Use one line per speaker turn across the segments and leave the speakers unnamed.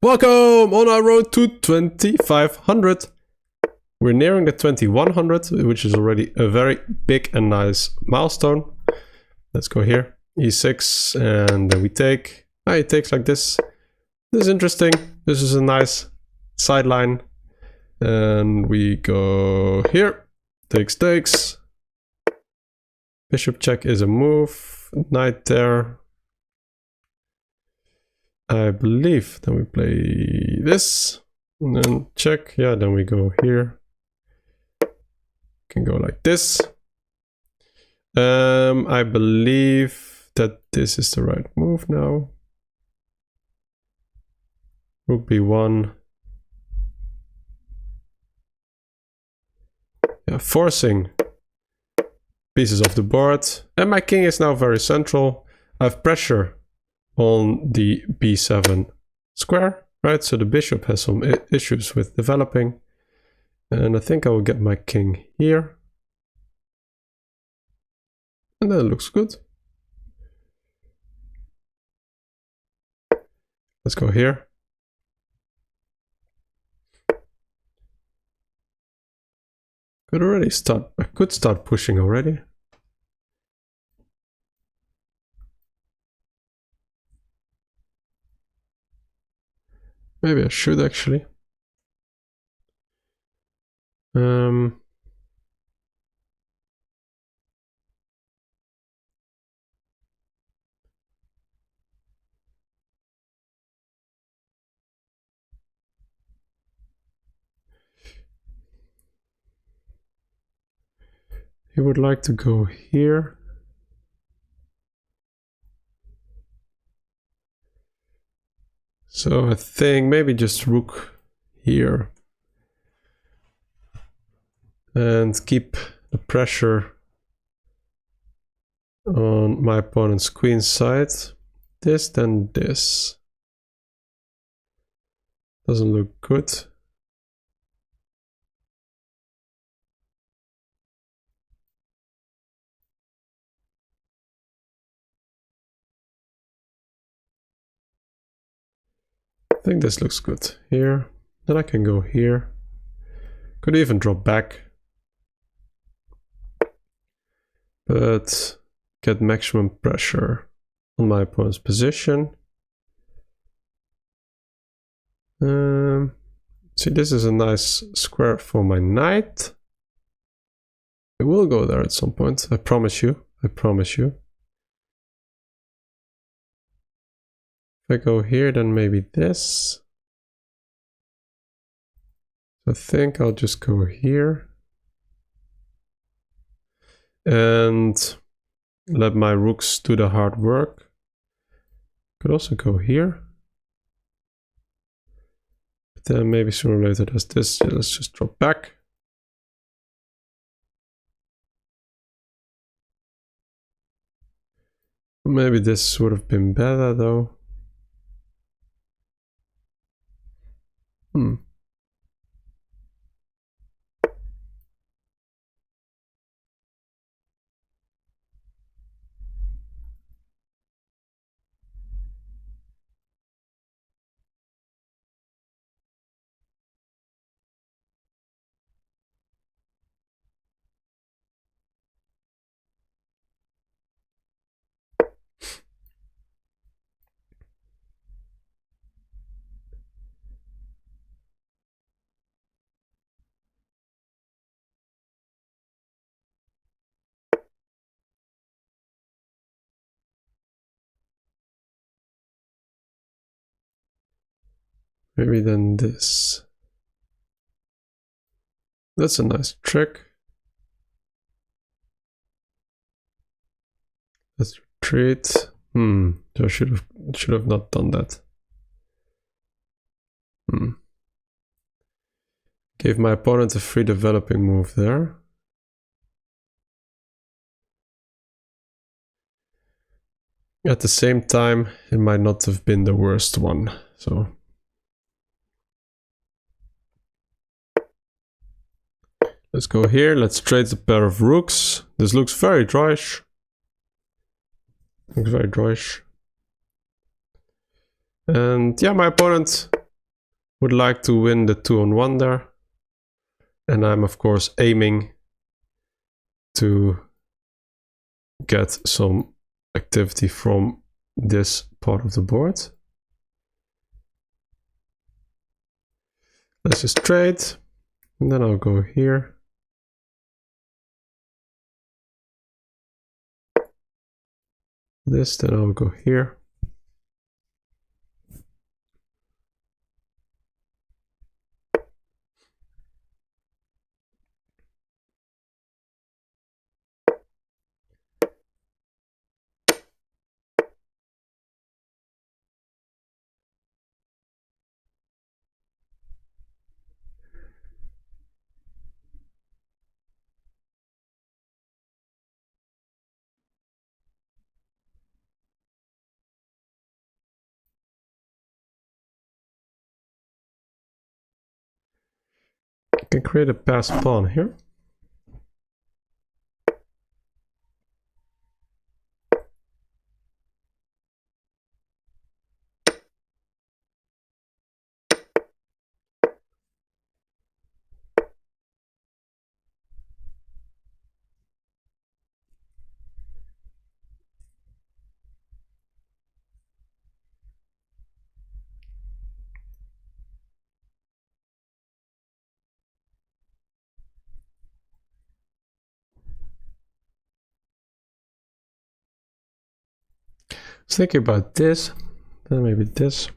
Welcome on our road to 2500. We're nearing the 2100, which is already a very big and nice milestone. Let's go here, e6, and then we take. It takes like this. This is interesting. This is a nice sideline. And we go here. Takes. Bishop check is a move. Knight there. I believe. Then we play this. And then check. Yeah, then we go here. Can go like this. I believe that this is the right move now. Rook b1. Yeah, forcing pieces of the board. And my king is now very central. I have pressure on the b7 square, right? So the bishop has some issues with developing. And I think I will get my king here. And that looks good. Let's go here. I could start pushing already. Maybe I should actually. He would like to go here. So I think maybe just rook here. And keep the pressure on my opponent's queen side. This, then this. Doesn't look good. I think this looks good here. Then I can go here. Could even drop back. But get maximum pressure on my opponent's position. See, this is a nice square for my knight. It will go there at some point. I promise you. I promise you. If I go here, then maybe this. I think I'll just go here. And let my rooks do the hard work. Could also go here. But then maybe sooner or later there's this. Yeah, let's just drop back. Maybe this would have been better though. Maybe then this. That's a nice trick. Let's retreat. So I should have not done that. Gave my opponent a free developing move there. At the same time, it might not have been the worst one. So let's go here. Let's trade a pair of rooks. This looks very drawish. Looks very drawish. And yeah, my opponent would like to win the 2-on-1 there. And I'm of course aiming to get some activity from this part of the board. Let's just trade, and then I'll go here. This, then I'll go here. I can create a passed pawn here. I was thinking about this, then maybe this. I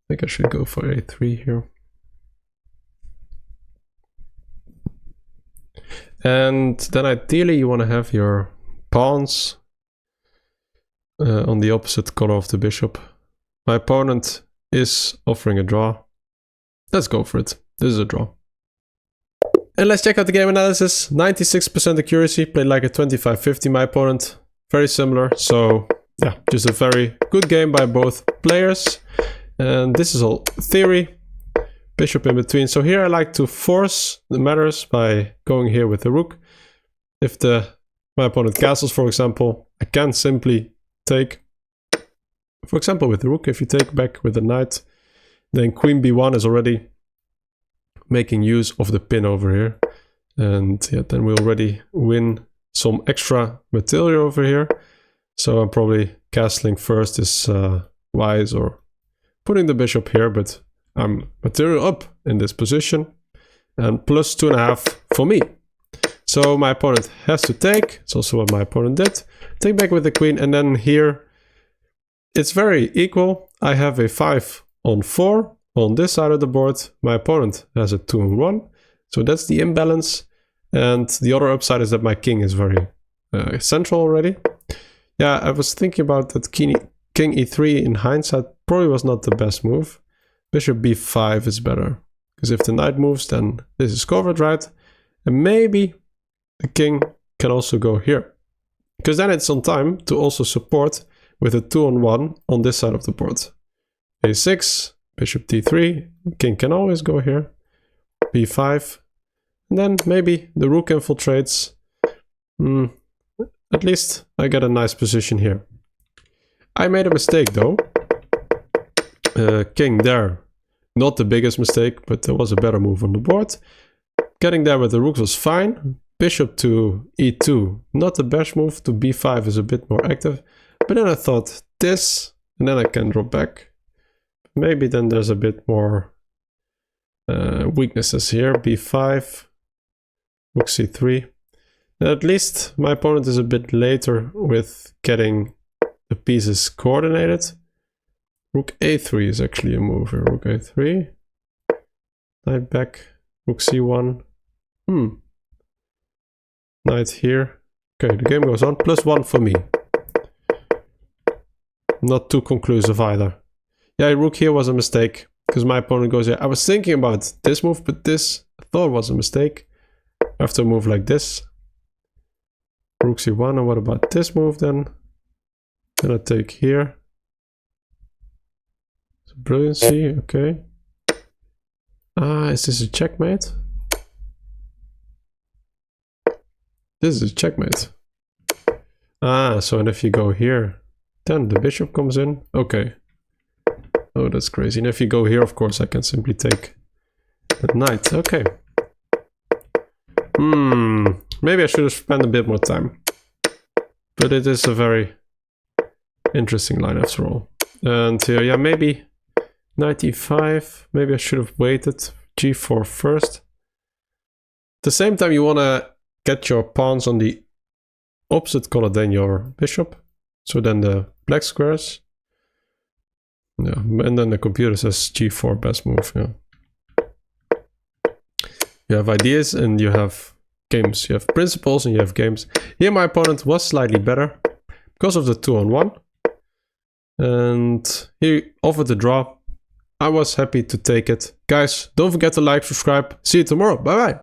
think I should go for a3 here. And then ideally you want to have your pawns on the opposite color of the bishop. My opponent is offering a draw. Let's go for it. This is a draw. And let's check out the game analysis. 96% accuracy, played like a 25-50 my opponent. Very similar, so yeah, just a very good game by both players. And this is all theory. Bishop in between. So here I like to force the matters by going here with the rook. If my opponent castles, for example, I can simply take, for example, with the rook. If you take back with the knight, then queen b1 is already making use of the pin over here. And yeah, then we already win some extra material over here. So I'm probably castling first is wise, or putting the bishop here, but I'm material up in this position. And plus 2.5 for me. So my opponent has to take. It's also what my opponent did. Take back with the queen, and then here it's very equal. I have a 5-on-4 on this side of the board. My opponent has a 2-on-1. So that's the imbalance. And the other upside is that my king is very central already. Yeah, I was thinking about that king e3 in hindsight probably was not the best move. Bishop b5 is better. Because if the knight moves, then this is covered, right? And maybe the king can also go here. Because then it's on time to also support with a 2-on-1 on this side of the board. a6, bishop d3, king can always go here. b5. And then maybe the rook infiltrates. At least I get a nice position here. I made a mistake though. King there. Not the biggest mistake, but there was a better move on the board. Getting there with the rook was fine. Bishop to e2. Not the best move. To b5 is a bit more active. But then I thought this, and then I can drop back. Maybe then there's a bit more weaknesses here. b5. Rook c3. And at least my opponent is a bit later with getting the pieces coordinated. Rook a3 is actually a move here. Rook a3. Knight back. Rook c1. Knight here. Okay, the game goes on. +1 for me. Not too conclusive either. Yeah, rook here was a mistake. Because my opponent goes here. I was thinking about this move, but this I thought was a mistake. After a move like this. Rook c1, and what about this move then? Then I take here. So brilliancy, okay. Is this a checkmate? This is a checkmate. So and if you go here, then the bishop comes in. Okay. Oh, that's crazy. And if you go here, of course, I can simply take the knight. Okay. Maybe I should have spent a bit more time. But it is a very interesting line after all. And here, yeah, maybe knight e5. Maybe I should have waited. g4 first. At the same time, you want to get your pawns on the opposite color than your bishop. So then the black squares. Yeah, and then the computer says g4 best move. Yeah. You have ideas and you have games. You have principles and you have games. Here my opponent was slightly better because of the 2-on-1. And he offered the draw. I was happy to take it. Guys, don't forget to like, subscribe. See you tomorrow. Bye bye.